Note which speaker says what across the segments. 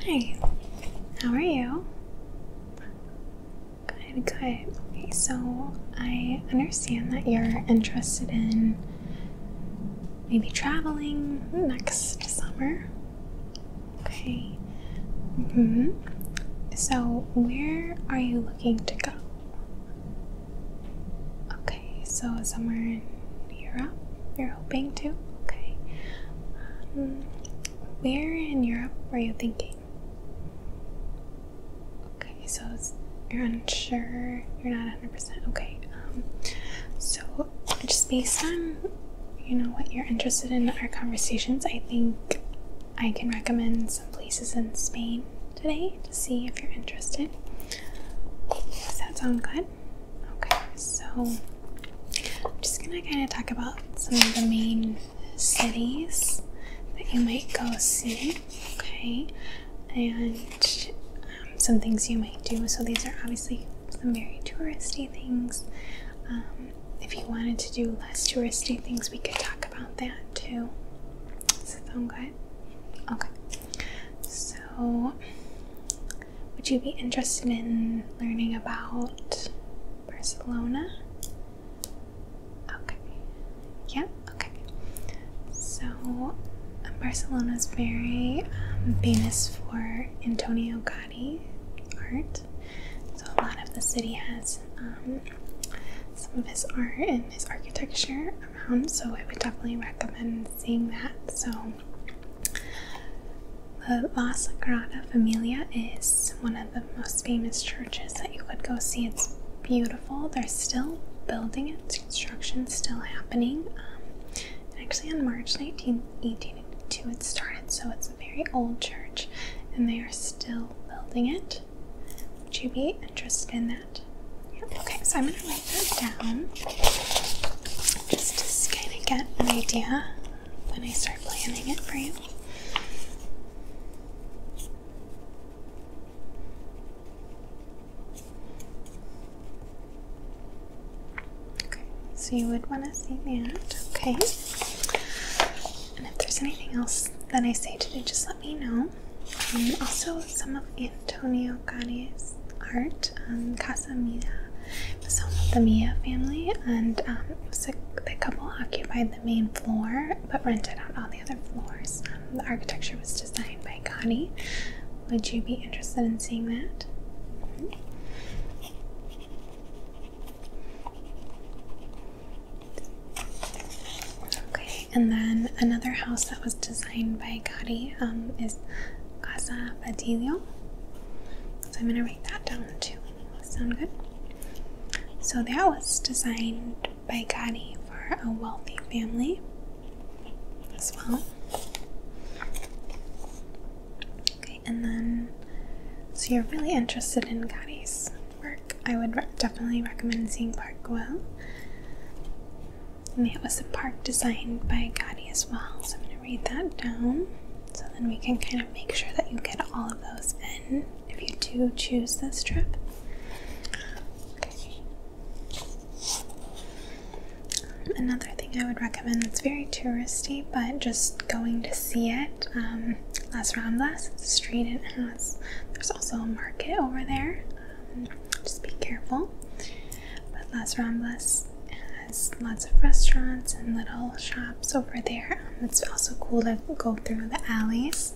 Speaker 1: Hi, how are you? Good, good. Okay, so I understand that you're interested in maybe traveling next summer. Okay. So where are you looking to go? Okay, so somewhere in Europe you're hoping to? Okay. Where in Europe were you thinking? Okay, so you're unsure, you're not 100%. Okay, so just based on, what you're interested in our conversations, I think I can recommend some places in Spain today to see if you're interested. Does that sound good? Okay, so I'm just gonna kind of talk about some of the main cities that you might go see, okay, and some things you might do. So these are obviously some very touristy things. If you wanted to do less touristy things, we could talk about that too. Does that sound good? Okay. So, would you be interested in learning about Barcelona? Okay. Yeah? Okay. So, Barcelona is very famous for Antonio Gaudi art. So a lot of the city has some of his art and his architecture around, so I would definitely recommend seeing that. So the La Sagrada Familia is one of the most famous churches that you could go see. It's beautiful. They're still building it. Construction's still happening. Actually on March 19th, 1882 it started, so it's a very old church and they are still building it. Would you be interested in that? Yeah. Okay, so I'm going to write that down just to kind of get an idea when I start planning it for you. Okay, so you would want to see that, okay? And if there's anything else that I say to do, just let me know. Also, some of Antonio Gaudi's art, Casa Padillo, was home of the Mia family, and the couple occupied the main floor but rented out all the other floors. The architecture was designed by Gaudi. Would you be interested in seeing that? Okay, and then another house that was designed by Gaudi is Casa Padillo. So I'm going to write that down too. Sound good? So that was designed by Gaudi for a wealthy family as well. Okay, and then, so you're really interested in Gaudi's work. I would definitely recommend seeing Park Güell. And that was a park designed by Gaudi as well. So I'm going to write that down. So then we can kind of make sure that you get all of those in if you do choose this trip. Okay. Another thing I would recommend that's very touristy, but just going to see it, Las Ramblas, it's a street, and there's also a market over there. Just be careful. But Las Ramblas has lots of restaurants and little shops over there. It's also cool to go through the alleys.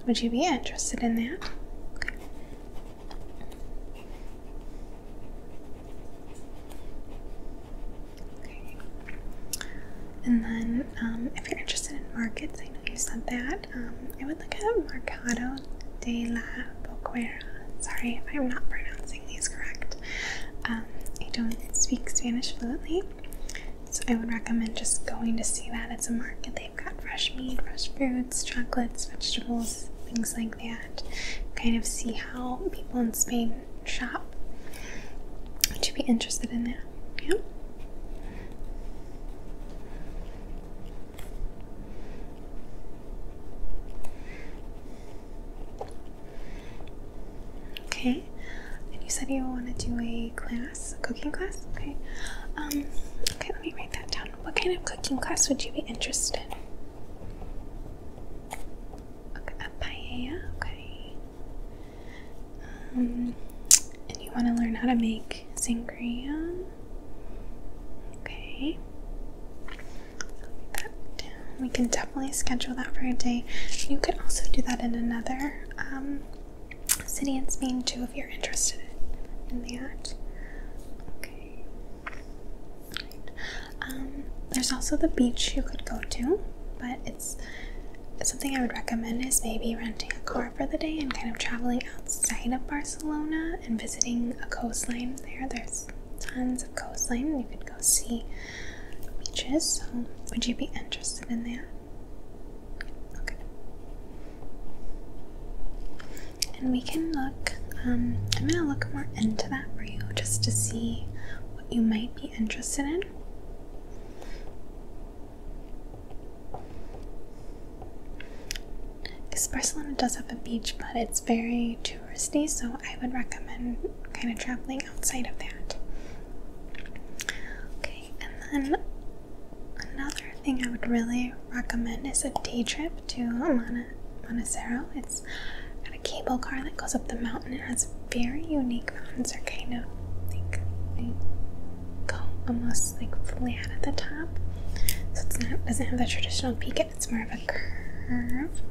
Speaker 1: Would you be interested in that? Okay. Okay. And then, if you're interested in markets, I know you said that, I would look at Mercado de la Boquera. Sorry if I'm not pronouncing these correct. I don't speak Spanish fluently, so I would recommend just going to see that. It's a market. They've got fresh meat, fresh fruits, chocolates, vegetables, things like that. Kind of see how people in Spain shop. Would you be interested in that? Yeah? Okay. You said you want to do a class, a cooking class? Okay. Okay, let me write that down. What kind of cooking class would you be interested in? Okay, a paella paella, okay. And you want to learn how to make sangria? Okay. That down. We can definitely schedule that for a day. You could also do that in another city in Spain too if you're interested in that. Okay. Right. There's also the beach you could go to, but it's something I would recommend is maybe renting a car for the day and kind of traveling outside of Barcelona and visiting a coastline there. There's tons of coastline. You could go see beaches. So would you be interested in that? Okay. And we can look, I'm going to look more into that for you just to see what you might be interested in. Barcelona does have a beach, but it's very touristy, so I would recommend kind of traveling outside of that. Okay, and then another thing I would really recommend is a day trip to Montecero. It's got a cable car that goes up the mountain. It has very unique mountains. They're kind of like they go almost like flat at the top, so it doesn't have the traditional peak. It's more of a curve.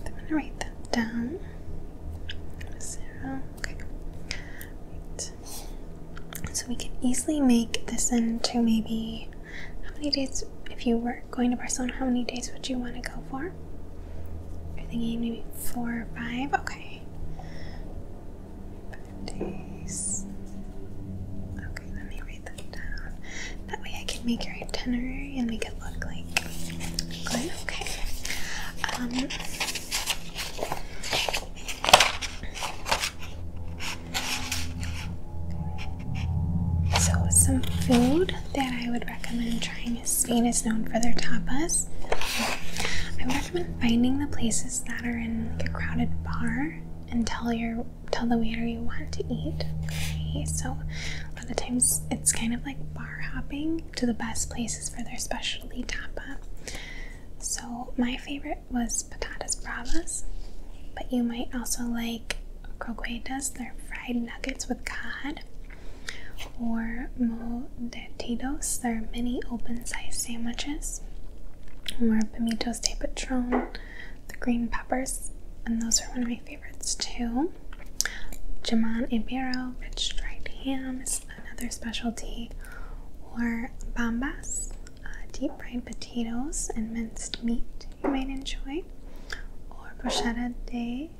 Speaker 1: I'm gonna write that down. 0. Okay. Right. So we can easily make this into maybe how many days? If you were going to Barcelona, how many days would you want to go for? You're thinking maybe 4 or 5. Okay. 5 days. Okay, let me write that down. That way I can make your itinerary and make it look like good. Okay. So some food that I would recommend trying is Spain is known for their tapas. I would recommend finding the places that are in like a crowded bar and tell the waiter you want to eat. Okay, so a lot of times it's kind of like bar hopping to the best places for their specialty tapa. So my favorite was patatas bravas, but you might also like croquetas. They're fried nuggets with cod, or moletitos. They're mini open-sized sandwiches, or pimientos de patron, the green peppers, and those are one of my favorites too. Jamon ibero, rich dried ham is another specialty, or bambas, deep fried potatoes and minced meat you might enjoy, or brocheta de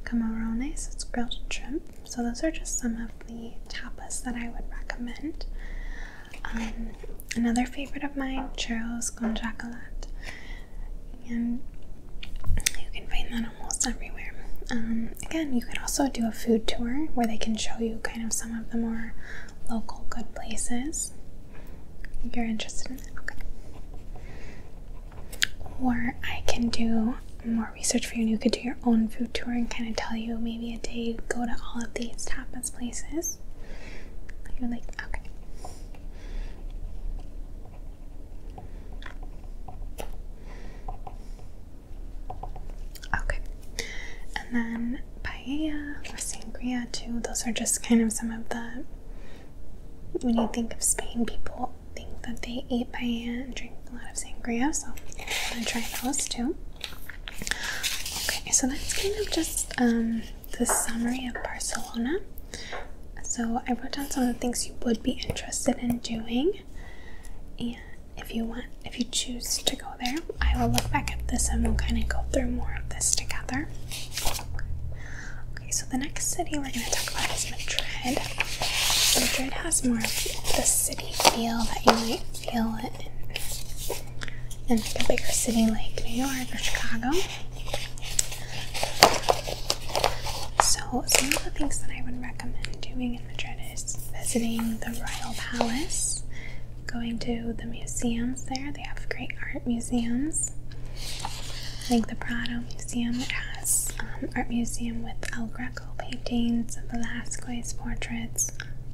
Speaker 1: camarones, it's grilled shrimp. So those are just some of the tapas that I would recommend. Another favorite of mine, churros con chocolate, and you can find that almost everywhere. Again, you could also do a food tour where they can show you kind of some of the more local good places if you're interested in it. Okay. Or I can do more research for you and you could do your own food tour and kind of tell you maybe a day go to all of these tapas places. You're like, okay. Okay. And then paella or sangria too. Those are just kind of some of the, when you think of Spain, people think that they eat paella and drink a lot of sangria, so I'm gonna try those too. Okay, so that's kind of just the summary of Barcelona. So I wrote down some of the things you would be interested in doing, and if you choose to go there, I will look back at this and we'll kind of go through more of this together. Okay, so the next city we're going to talk about is Madrid. Madrid has more of the city feel that you might feel it in like a bigger city like New York or Chicago. So some of the things that I would recommend doing in Madrid is visiting the Royal Palace, going to the museums there. They have great art museums, like the Prado Museum. It has art museum with El Greco paintings, Velázquez portraits,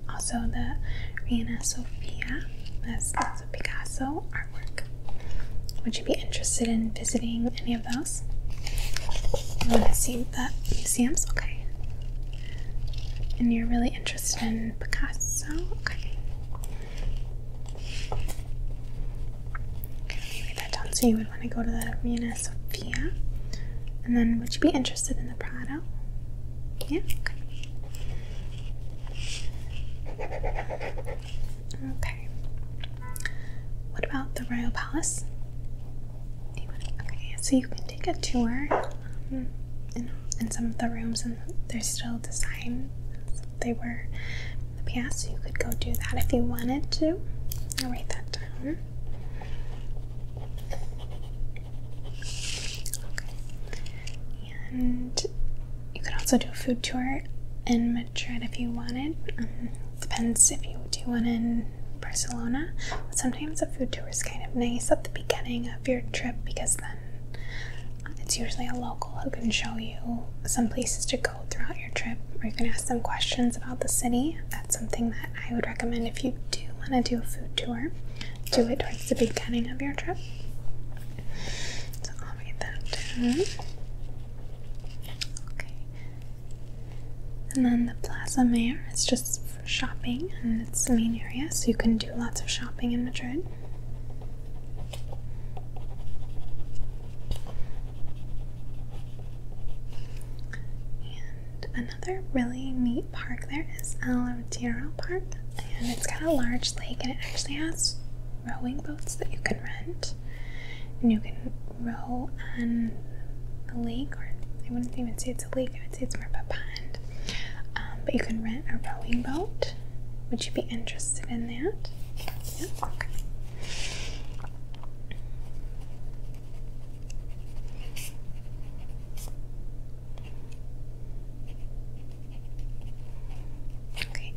Speaker 1: also the Reina Sofia, that's a Picasso artwork, Would you be interested in visiting any of those? You want to see the museums? Okay. And you're really interested in Picasso? Okay. Okay, write that down. So you would want to go to the Reina Sofia. And then would you be interested in the Prado? Yeah? Okay. Okay. What about the Royal Palace? Okay, so you can take a tour in some of the rooms, and they're still designed as if they were in the past, so you could go do that if you wanted to. I'll write that down. Okay. And you could also do a food tour in Madrid if you wanted. Depends if you do one in Barcelona. But sometimes a food tour is kind of nice at the beginning of your trip, because then it's usually a local who can show you some places to go throughout your trip, or you can ask them questions about the city. That's something that I would recommend if you do want to do a food tour. Do it towards the beginning of your trip. So I'll write that down. Okay. And then the Plaza Mayor is just for shopping, and it's the main area, so you can do lots of shopping in Madrid. Another really neat park there is El Retiro Park, and it's got a large lake, and it actually has rowing boats that you can rent, and you can row on a lake, or I wouldn't even say it's a lake, I would say it's more of a pond, but you can rent a rowing boat. Would you be interested in that? Yeah, okay.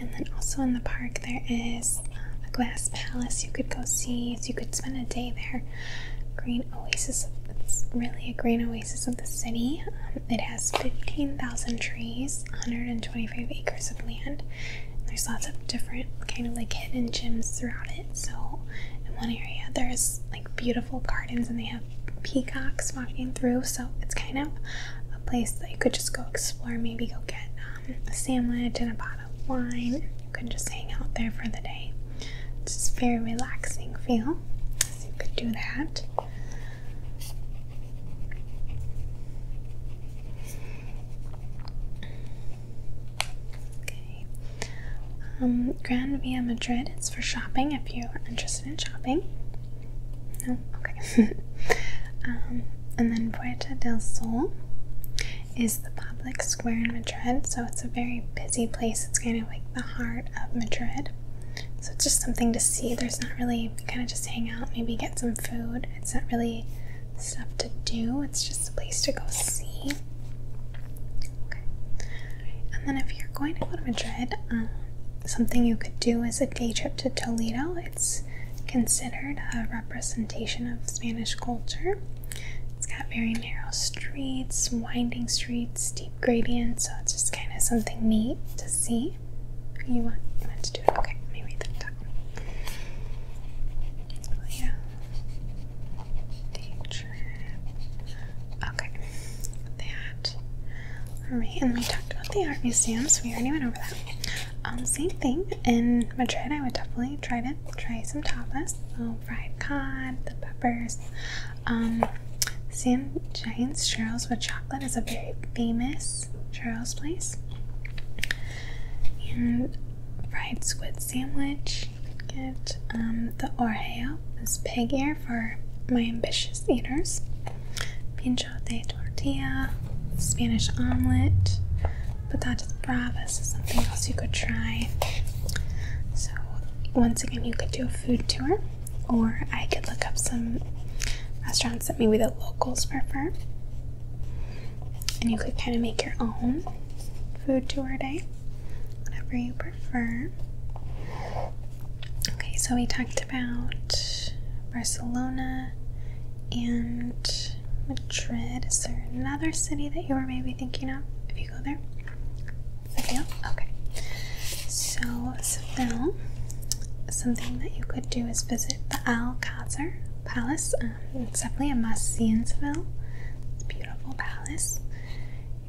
Speaker 1: And then also in the park there is a glass palace you could go see, so you could spend a day there. Green oasis, it's really a green oasis of the city. It has 15,000 trees, 125 acres of land. There's lots of different kind of like hidden gems throughout it. So in one area there's like beautiful gardens, and they have peacocks walking through, so it's kind of a place that you could just go explore, maybe go get a sandwich and a bottle wine. You can just hang out there for the day. It's just very relaxing feel, so you could do that. Okay. Gran Via Madrid is for shopping if you are interested in shopping. No? Okay. And then Puerto del Sol is the public square in Madrid, so it's a very busy place. It's kind of like the heart of Madrid, so it's just something to see. There's not really, you kind of just hang out, maybe get some food. It's not really stuff to do, it's just a place to go see. Okay. And then if you're going to go to Madrid, something you could do is a day trip to Toledo. It's considered a representation of Spanish culture. It's got very narrow streets, winding streets, steep gradients, so it's just kind of something neat to see. You want to do it? Okay, let me read that down. Yeah. Day trip. Okay. That. Alright, and then we talked about the art museums. We already went over that. Same thing. In Madrid, I would definitely try some tapas. So fried cod, the peppers. San Giant's Churros with Chocolate is a very famous churros place. And fried squid sandwich. You could get the oreo, is pig ear for my ambitious eaters. Pincho de tortilla, Spanish omelet, patatas bravas is something else you could try. So once again, you could do a food tour, or I could look up some restaurants that maybe the locals prefer, and you could kind of make your own food tour day, whatever you prefer. Okay, so we talked about Barcelona and Madrid. Is there another city that you were maybe thinking of if you go there? Seville? Okay. So Seville, something that you could do is visit the Alcázar Palace. It's definitely a must-see in Seville. It's a beautiful palace.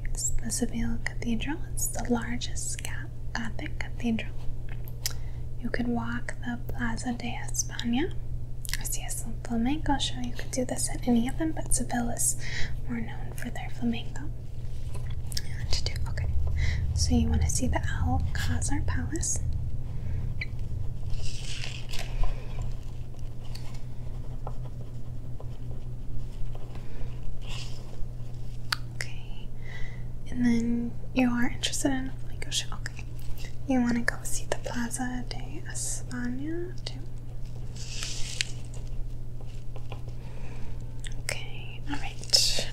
Speaker 1: It's the Seville Cathedral. It's the largest Gothic cathedral. You could walk the Plaza de España or see some flamenco show. You could do this at any of them, but Seville is more known for their flamenco. Okay, so you want to see the Alcázar Palace. Okay, and then you are interested in a flamenco show. Okay, you want to go see the Plaza de España too. Okay, all right.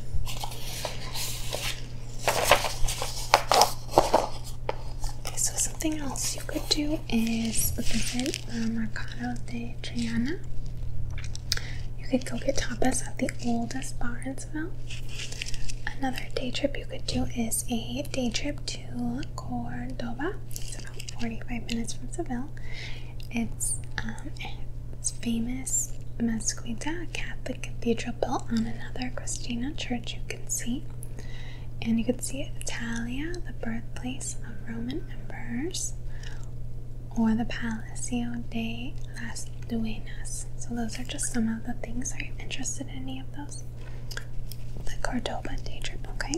Speaker 1: Something else you could do is visit the Mercado de Triana. You could go get tapas at the oldest bar in Seville. Another day trip you could do is a day trip to Cordoba. It's about 45 minutes from Seville. It's famous Mezquita, a Catholic cathedral built on another Christina church you can see. And you could see Italia, the birthplace of Roman emperors, or the Palacio de las Duenas. So those are just some of the things. Are you interested in any of those? The Cordoba day trip, okay?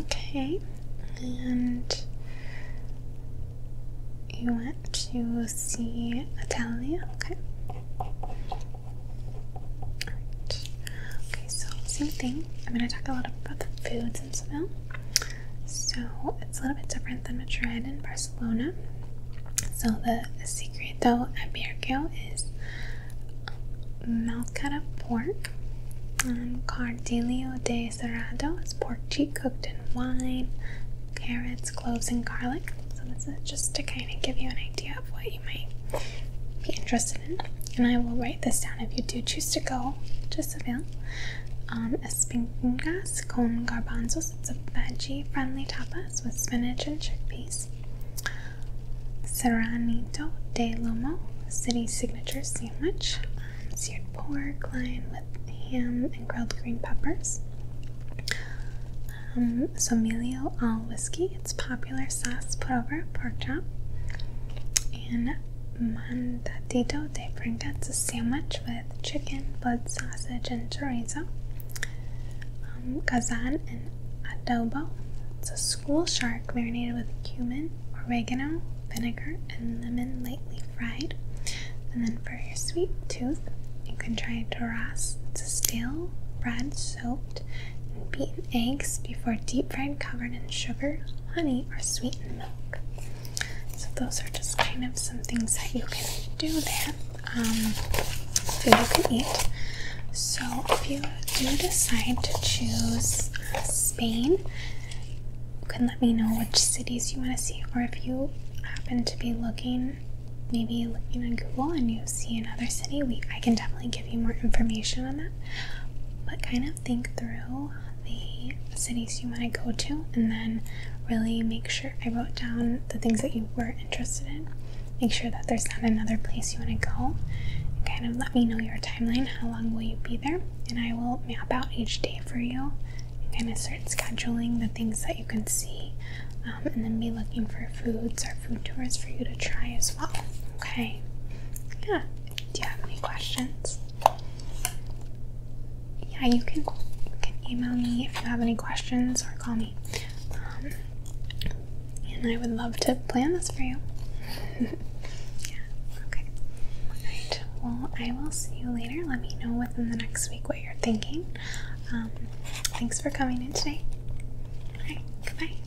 Speaker 1: Okay, and you went to see Italia, okay? Same thing. I'm going to talk a lot about the foods in Seville. So it's a little bit different than Madrid and Barcelona. So the Sagrada Familia is mouth cut of pork. Cordillo de Cerrado is pork cheek cooked in wine, carrots, cloves, and garlic. So this is just to kind of give you an idea of what you might be interested in. And I will write this down if you do choose to go to Seville. Espingas con garbanzos. It's a veggie-friendly tapas with spinach and chickpeas. Serranito de lomo, city signature sandwich. Seared pork lined with ham and grilled green peppers. Somilio al whiskey. It's popular sauce put over pork chop. And mandadito de brinca. It's a sandwich with chicken, blood sausage, and chorizo. Kazan and adobo. It's a school shark marinated with cumin, oregano, vinegar, and lemon lightly fried. And then for your sweet tooth, you can try Churros. It's a stale bread soaked in beaten eggs before deep fried, covered in sugar, honey, or sweetened milk. So those are just kind of some things that you can do there. Food you can eat. So if you do decide to choose Spain, you can let me know which cities you want to see, or if you happen to be maybe looking on Google and you see another city, I can definitely give you more information on that. But kind of think through the cities you want to go to, and then really make sure I wrote down the things that you were interested in. Make sure that there's not another place you want to go. Kind of let me know your timeline, how long will you be there, and I will map out each day for you and kind of start scheduling the things that you can see, and then be looking for foods or food tours for you to try as well. Okay, yeah. Do you have any questions? Yeah, you can email me if you have any questions, or call me, and I would love to plan this for you. Well, I will see you later. Let me know within the next week what you're thinking. Thanks for coming in today. Alright, goodbye.